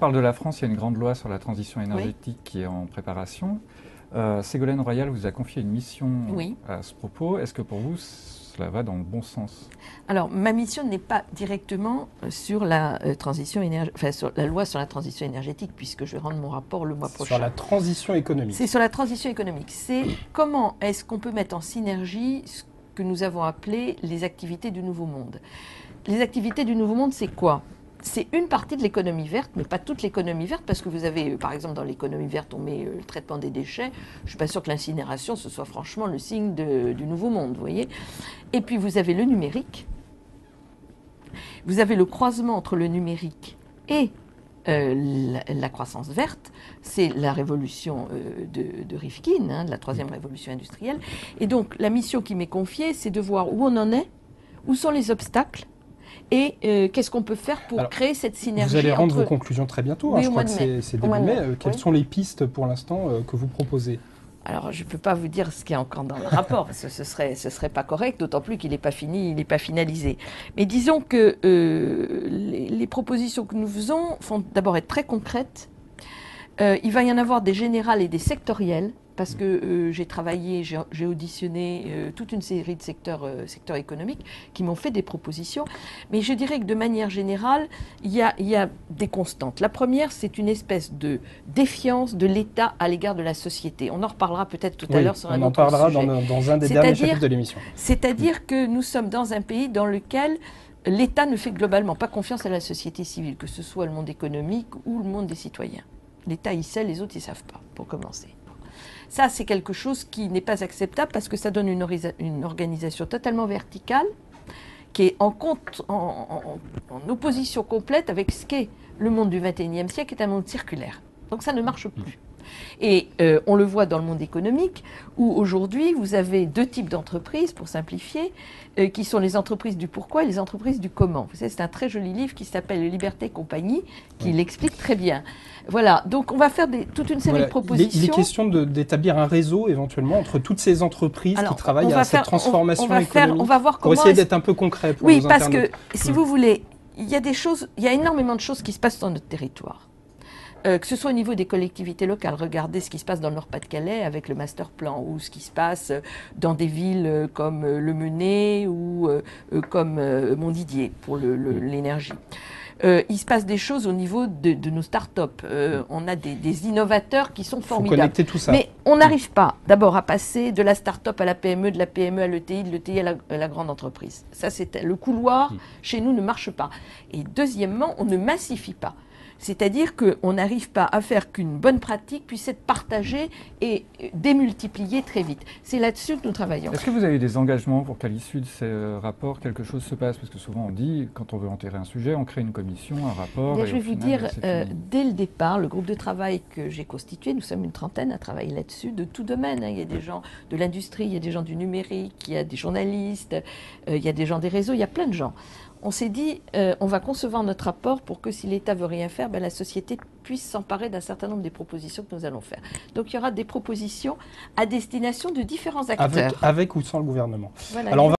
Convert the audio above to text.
parle de la France, il y a une grande loi sur la transition énergétique qui est en préparation. Ségolène Royal vous a confié une mission à ce propos. Est-ce que pour vous, cela va dans le bon sens? Alors, ma mission n'est pas directement sur la sur la loi sur la transition énergétique, puisque je vais rendre mon rapport le mois prochain. Sur la transition économique. C'est sur la transition économique. C'est comment est-ce qu'on peut mettre en synergie ce que nous avons appelé les activités du Nouveau Monde. Les activités du Nouveau Monde, c'est quoi? C'est une partie de l'économie verte, mais pas toute l'économie verte, parce que vous avez, par exemple, dans l'économie verte, on met le traitement des déchets. Je ne suis pas sûre que l'incinération, ce soit franchement le signe du Nouveau Monde, vous voyez. Et puis, vous avez le numérique. Vous avez le croisement entre le numérique et la croissance verte. C'est la révolution de Rifkin, de la troisième révolution industrielle. Et donc, la mission qui m'est confiée, c'est de voir où on en est, où sont les obstacles, et qu'est-ce qu'on peut faire pour créer cette synergie. Vous allez rendre vos conclusions très bientôt, je crois que c'est début mai. Quelles sont les pistes pour l'instant que vous proposez? Alors, je ne peux pas vous dire ce qu'il y a encore dans le rapport, parce que ce serait pas correct, d'autant plus qu'il n'est pas fini, il n'est pas finalisé. Mais disons que les propositions que nous faisons vont d'abord être très concrètes. Il va y en avoir des générales et des sectorielles, parce que j'ai travaillé, j'ai auditionné toute une série de secteurs économiques qui m'ont fait des propositions. Mais je dirais que de manière générale, il y a des constantes. La première, c'est une espèce de défiance de l'État à l'égard de la société. On en reparlera peut-être tout à l'heure sur un autre sujet. On en parlera dans un des derniers chapitres de l'émission. C'est-à-dire que nous sommes dans un pays dans lequel l'État ne fait globalement pas confiance à la société civile, que ce soit le monde économique ou le monde des citoyens. L'État, il sait, les autres, ils ne savent pas, pour commencer. Ça, c'est quelque chose qui n'est pas acceptable parce que ça donne une organisation totalement verticale qui est en opposition complète avec ce qu'est le monde du XXIe siècle, qui est un monde circulaire. Donc ça ne marche plus. Et on le voit dans le monde économique, où aujourd'hui, vous avez deux types d'entreprises, pour simplifier, qui sont les entreprises du pourquoi et les entreprises du comment. Vous savez, c'est un très joli livre qui s'appelle Liberté et compagnie, qui l'explique très bien. Voilà, donc on va faire toute une série de propositions. Il est question d'établir un réseau, éventuellement, entre toutes ces entreprises qui travaillent à cette transformation économique. On va voir comment... Pour essayer d'être un peu concret pour nos internautes. Oui, parce que, si vous voulez, il y a énormément de choses qui se passent dans notre territoire. Que ce soit au niveau des collectivités locales, regardez ce qui se passe dans le Nord-Pas-de-Calais avec le master plan, ou ce qui se passe dans des villes comme Le Menez ou comme Montdidier pour l'énergie. Il se passe des choses au niveau de nos start-up. On a des innovateurs qui sont formidables. Faut connecter tout ça. Mais on n'arrive pas d'abord à passer de la start-up à la PME, de la PME à l'ETI, de l'ETI à la grande entreprise. Ça, le couloir chez nous ne marche pas. Et deuxièmement, on ne massifie pas. C'est-à-dire qu'on n'arrive pas à faire qu'une bonne pratique puisse être partagée et démultipliée très vite. C'est là-dessus que nous travaillons. Est-ce que vous avez des engagements pour qu'à l'issue de ces rapports, quelque chose se passe? Parce que souvent on dit, quand on veut enterrer un sujet, on crée une commission, un rapport... Je vais vous dire, dès le départ, le groupe de travail que j'ai constitué, nous sommes une trentaine à travailler là-dessus, de tout domaine. Il y a des gens de l'industrie, il y a des gens du numérique, il y a des journalistes, il y a des gens des réseaux, il y a plein de gens. On s'est dit, on va concevoir notre rapport pour que si l'État veut rien faire, la société puisse s'emparer d'un certain nombre des propositions que nous allons faire. Donc il y aura des propositions à destination de différents acteurs. Avec ou sans le gouvernement. Voilà. Alors,